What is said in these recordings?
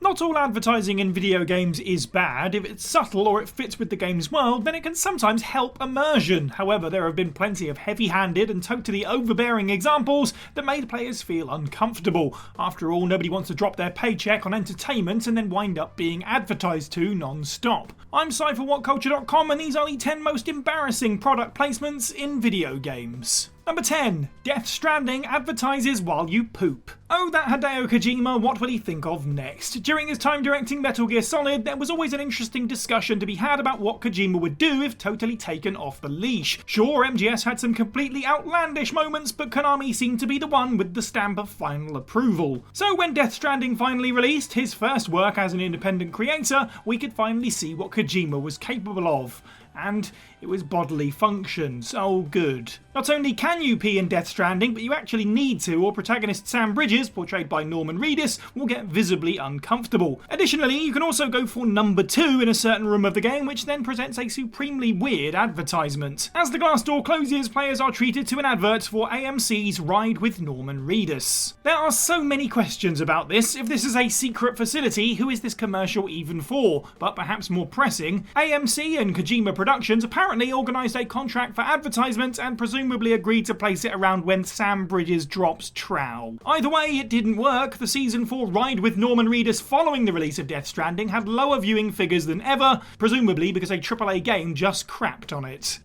Not all advertising in video games is bad. If it's subtle or it fits with the game's world, then it can sometimes help immersion. However, there have been plenty of heavy-handed and totally overbearing examples that made players feel uncomfortable. After all, nobody wants to drop their paycheck on entertainment and then wind up being advertised to non-stop. I'm Si for WhatCulture.com, and these are the 10 most embarrassing product placements in video games. Number 10. Death Stranding advertises while you poop. Oh, that Hideo Kojima, what will he think of next? During his time directing Metal Gear Solid, there was always an interesting discussion to be had about what Kojima would do if totally taken off the leash. Sure, MGS had some completely outlandish moments, but Konami seemed to be the one with the stamp of final approval. So when Death Stranding finally released, his first work as an independent creator, we could finally see what Kojima was capable of. And it was bodily functions. Oh, good. Not only can you pee in Death Stranding, but you actually need to, or protagonist Sam Bridges, portrayed by Norman Reedus, will get visibly uncomfortable. Additionally, you can also go for number 2 in a certain room of the game, which then presents a supremely weird advertisement. As the glass door closes, players are treated to an advert for AMC's Ride with Norman Reedus. There are so many questions about this. If this is a secret facility, who is this commercial even for? But perhaps more pressing, AMC and Kojima Productions apparently organised a contract for advertisement and presumably agreed to place it around when Sam Bridges drops trow. Either way, it didn't work. The season 4 Ride with Norman Reedus following the release of Death Stranding had lower viewing figures than ever, presumably because a AAA game just crapped on it.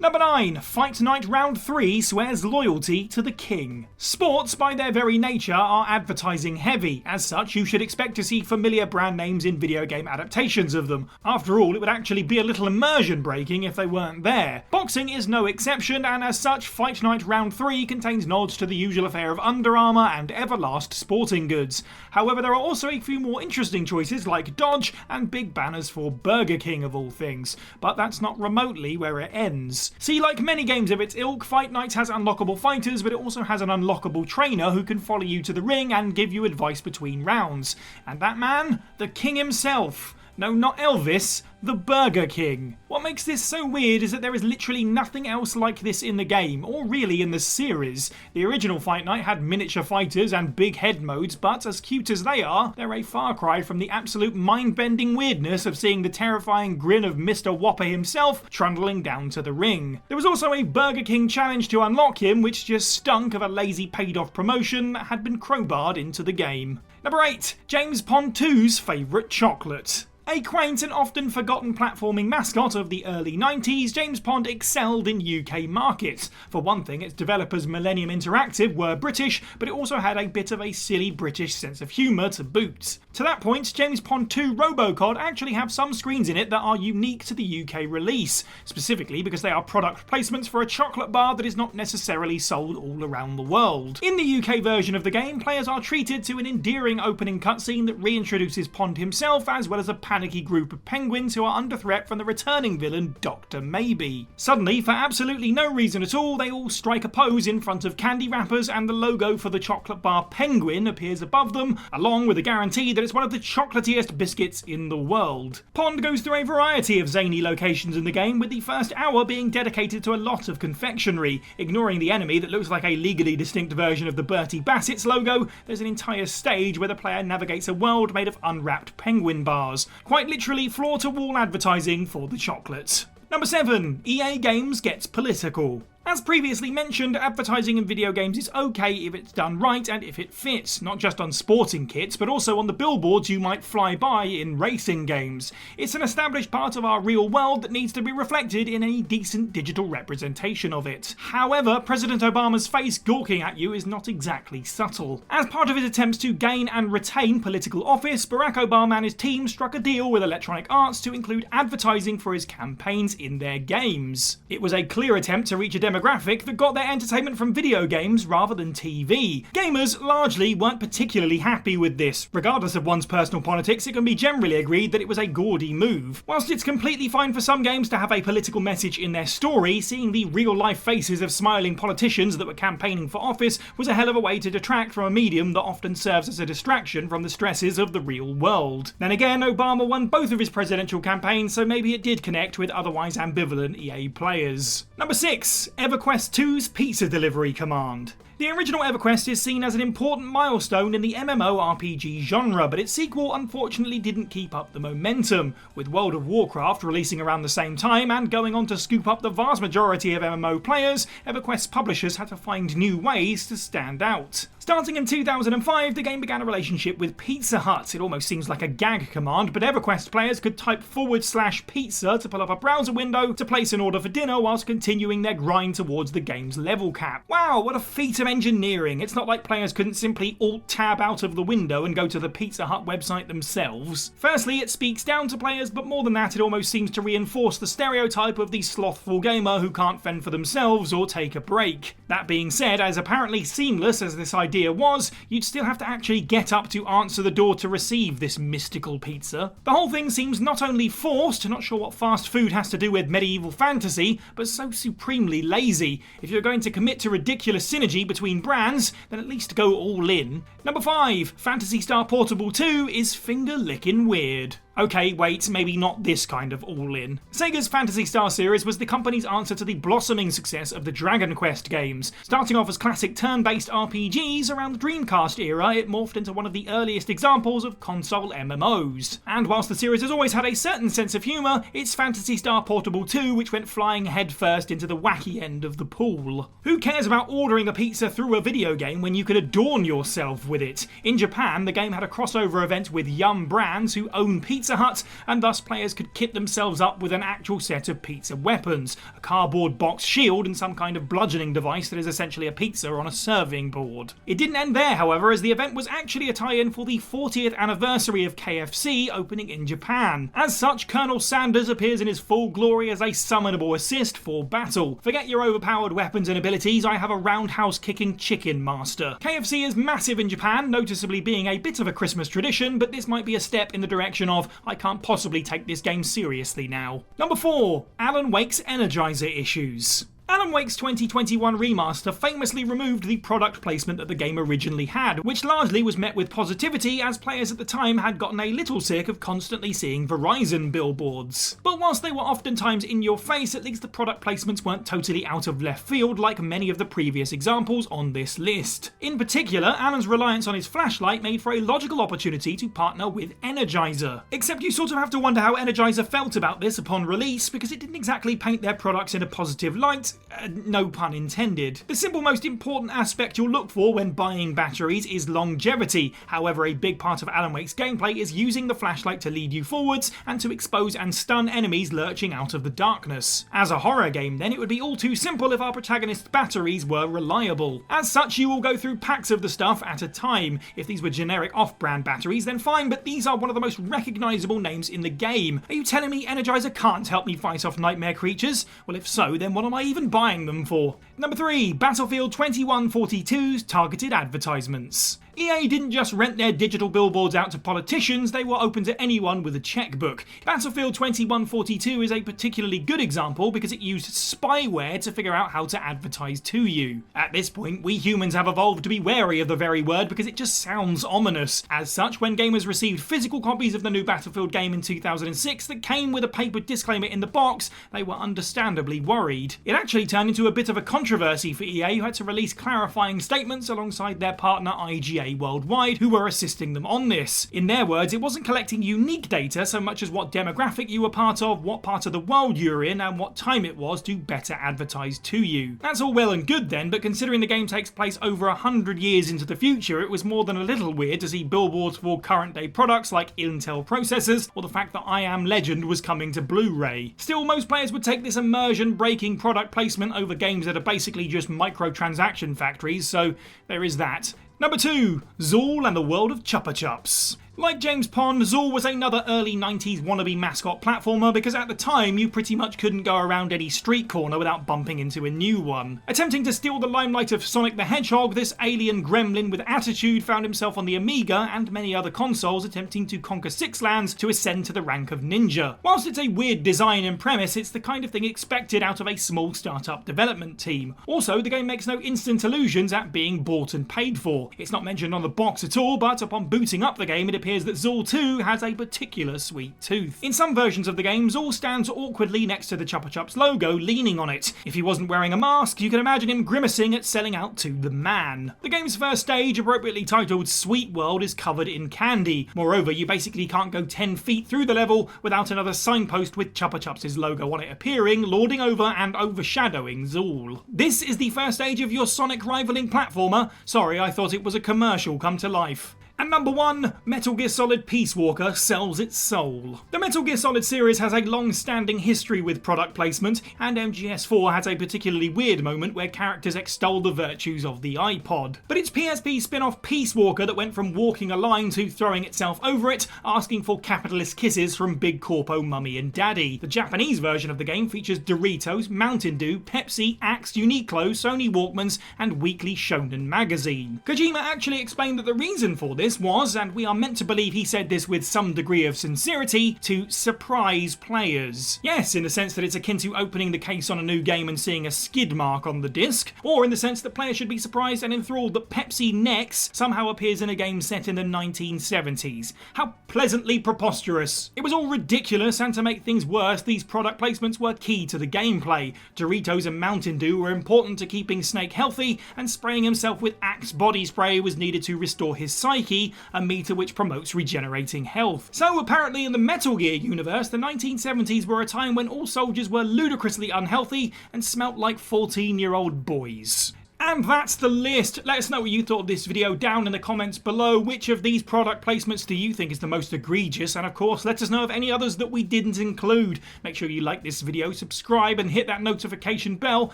Number 9. Fight Night Round 3 swears loyalty to the king. Sports, by their very nature, are advertising heavy. As such, you should expect to see familiar brand names in video game adaptations of them. After all, it would actually be a little immersion breaking if they weren't there. Boxing is no exception, and as such, Fight Night Round 3 contains nods to the usual affair of Under Armour and Everlast sporting goods. However, there are also a few more interesting choices like Dodge and big banners for Burger King of all things. But that's not remotely where it ends. See, like many games of its ilk, Fight Night has unlockable fighters, but it also has an unlockable trainer who can follow you to the ring and give you advice between rounds. And that man? The king himself. No, not Elvis, the Burger King. What makes this so weird is that there is literally nothing else like this in the game, or really in the series. The original Fight Night had miniature fighters and big head modes, but as cute as they are, they're a far cry from the absolute mind-bending weirdness of seeing the terrifying grin of Mr. Whopper himself trundling down to the ring. There was also a Burger King challenge to unlock him, which just stunk of a lazy paid-off promotion that had been crowbarred into the game. Number 8. James Pond 2's favourite chocolate. A quaint and often forgotten platforming mascot of the early 90s, James Pond excelled in UK markets. For one thing, its developers Millennium Interactive were British, but it also had a bit of a silly British sense of humour to boot. To that point, James Pond 2 Robocod actually have some screens in it that are unique to the UK release, specifically because they are product placements for a chocolate bar that is not necessarily sold all around the world. In the UK version of the game, players are treated to an endearing opening cutscene that reintroduces Pond himself, as well as a panicky group of penguins who are under threat from the returning villain Dr. Maybe. Suddenly, for absolutely no reason at all, they all strike a pose in front of candy wrappers, and the logo for the chocolate bar penguin appears above them, along with a guarantee that it's one of the chocolatiest biscuits in the world. Pond goes through a variety of zany locations in the game, with the first hour being dedicated to a lot of confectionery. Ignoring the enemy that looks like a legally distinct version of the Bertie Bassett's logo, there's an entire stage where the player navigates a world made of unwrapped penguin bars. Quite literally floor-to-wall advertising for the chocolate. Number 7. EA Games gets political. As previously mentioned, advertising in video games is okay if it's done right and if it fits, not just on sporting kits, but also on the billboards you might fly by in racing games. It's an established part of our real world that needs to be reflected in any decent digital representation of it. However, President Obama's face gawking at you is not exactly subtle. As part of his attempts to gain and retain political office, Barack Obama and his team struck a deal with Electronic Arts to include advertising for his campaigns in their games. It was a clear attempt to reach a demographic that got their entertainment from video games rather than TV. Gamers largely weren't particularly happy with this. Regardless of one's personal politics, it can be generally agreed that it was a gaudy move. Whilst it's completely fine for some games to have a political message in their story, seeing the real-life faces of smiling politicians that were campaigning for office was a hell of a way to detract from a medium that often serves as a distraction from the stresses of the real world. Then again, Obama won both of his presidential campaigns, so maybe it did connect with otherwise ambivalent EA players. Number 6. EverQuest 2's Pizza Delivery Command. The original EverQuest is seen as an important milestone in the MMORPG genre, but its sequel unfortunately didn't keep up the momentum, with World of Warcraft releasing around the same time and going on to scoop up the vast majority of MMO players. EverQuest's publishers had to find new ways to stand out. Starting in 2005, the game began a relationship with Pizza Hut. It almost seems like a gag command, but EverQuest players could type /pizza to pull up a browser window to place an order for dinner whilst continuing their grind towards the game's level cap. Wow, what a feat of engineering. It's not like players couldn't simply Alt-tab out of the window and go to the Pizza Hut website themselves. Firstly, it speaks down to players, but more than that, it almost seems to reinforce the stereotype of the slothful gamer who can't fend for themselves or take a break. That being said, as apparently seamless as this idea was, you'd still have to actually get up to answer the door to receive this mystical pizza. The whole thing seems not only forced, not sure what fast food has to do with medieval fantasy, but so supremely lazy. If you're going to commit to ridiculous synergy between brands, then at least go all in. Number 5, Phantasy Star Portable 2 is finger-licking weird. Okay, wait, maybe not this kind of all-in. Sega's Phantasy Star series was the company's answer to the blossoming success of the Dragon Quest games. Starting off as classic turn-based RPGs, around the Dreamcast era, it morphed into one of the earliest examples of console MMOs. And whilst the series has always had a certain sense of humour, it's Phantasy Star Portable 2 which went flying headfirst into the wacky end of the pool. Who cares about ordering a pizza through a video game when you could adorn yourself with it? In Japan, the game had a crossover event with Yum Brands, who own Pizza Hut, and thus players could kit themselves up with an actual set of pizza weapons, a cardboard box shield and some kind of bludgeoning device that is essentially a pizza on a serving board. It didn't end there, however, as the event was actually a tie-in for the 40th anniversary of KFC opening in Japan. As such, Colonel Sanders appears in his full glory as a summonable assist for battle. Forget your overpowered weapons and abilities, I have a roundhouse kicking chicken master. KFC is massive in Japan, noticeably being a bit of a Christmas tradition, but this might be a step in the direction of I can't possibly take this game seriously now. Number 4, Alan Wake's ENERGISER issues. Alan Wake's 2021 remaster famously removed the product placement that the game originally had, which largely was met with positivity as players at the time had gotten a little sick of constantly seeing Verizon billboards. But whilst they were oftentimes in your face, at least the product placements weren't totally out of left field like many of the previous examples on this list. In particular, Alan's reliance on his flashlight made for a logical opportunity to partner with ENERGISER. Except you sort of have to wonder how ENERGISER felt about this upon release, because it didn't exactly paint their products in a positive light. No pun intended. The simple most important aspect you'll look for when buying batteries is longevity. However, a big part of Alan Wake's gameplay is using the flashlight to lead you forwards and to expose and stun enemies lurching out of the darkness. As a horror game then, it would be all too simple if our protagonist's batteries were reliable. As such, you will go through packs of the stuff at a time. If these were generic off-brand batteries, then fine, but these are one of the most recognisable names in the game. Are you telling me ENERGISER can't help me fight off nightmare creatures? Well, if so, then what am I even buying them for? Number 3, Battlefield 2142's targeted advertisements. EA didn't just rent their digital billboards out to politicians, they were open to anyone with a checkbook. Battlefield 2142 is a particularly good example because it used spyware to figure out how to advertise to you. At this point, we humans have evolved to be wary of the very word because it just sounds ominous. As such, when gamers received physical copies of the new Battlefield game in 2006 that came with a paper disclaimer in the box, they were understandably worried. It actually turned into a bit of a controversy for EA, who had to release clarifying statements alongside their partner IGA worldwide, who were assisting them on this. In their words, it wasn't collecting unique data so much as what demographic you were part of, what part of the world you were in, and what time it was to better advertise to you. That's all well and good then, but considering the game takes place over 100 years into the future, it was more than a little weird to see billboards for current day products like Intel processors, or the fact that I Am Legend was coming to Blu-ray. Still, most players would take this immersion-breaking product placement over games that are basically just microtransaction factories, so there is that. Number 2, Zool and the World of Chupa Chups. Like James Pond, Zool was another early 90s wannabe mascot platformer because at the time you pretty much couldn't go around any street corner without bumping into a new one. Attempting to steal the limelight of Sonic the Hedgehog, this alien gremlin with attitude found himself on the Amiga and many other consoles attempting to conquer Six Lands to ascend to the rank of ninja. Whilst it's a weird design and premise, it's the kind of thing expected out of a small startup development team. Also, the game makes no instant allusions at being bought and paid for. It's not mentioned on the box at all, but upon booting up the game it appears that Zool 2 has a particular sweet tooth. In some versions of the game, Zool stands awkwardly next to the Chupa Chups logo, leaning on it. If he wasn't wearing a mask, you can imagine him grimacing at selling out to the man. The game's first stage, appropriately titled Sweet World, is covered in candy. Moreover, you basically can't go 10 feet through the level without another signpost with Chupa Chups' logo on it appearing, lording over and overshadowing Zool. This is the first stage of your Sonic rivaling platformer. Sorry, I thought it was a commercial come to life. And number 1, Metal Gear Solid Peace Walker sells its soul. The Metal Gear Solid series has a long-standing history with product placement, and MGS4 has a particularly weird moment where characters extol the virtues of the iPod. But it's PSP spin-off Peace Walker that went from walking a line to throwing itself over it, asking for capitalist kisses from Big Corpo Mummy and Daddy. The Japanese version of the game features Doritos, Mountain Dew, Pepsi, Axe, Uniqlo, Sony Walkmans, and Weekly Shonen magazine. Kojima actually explained that the reason for this was, and we are meant to believe he said this with some degree of sincerity, to surprise players. Yes, in the sense that it's akin to opening the case on a new game and seeing a skid mark on the disc, or in the sense that players should be surprised and enthralled that Pepsi Next somehow appears in a game set in the 1970s. How pleasantly preposterous. It was all ridiculous, and to make things worse, these product placements were key to the gameplay. Doritos and Mountain Dew were important to keeping Snake healthy, and spraying himself with Axe body spray was needed to restore his psyche, a meter which promotes regenerating health. So apparently in the Metal Gear universe, the 1970s were a time when all soldiers were ludicrously unhealthy and smelt like 14-year-old boys. And that's the list. Let us know what you thought of this video down in the comments below. Which of these product placements do you think is the most egregious? And of course, let us know of any others that we didn't include. Make sure you like this video, subscribe, and hit that notification bell.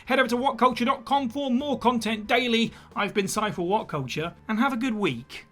Head over to WhatCulture.com for more content daily. I've been Cy for WhatCulture, and have a good week.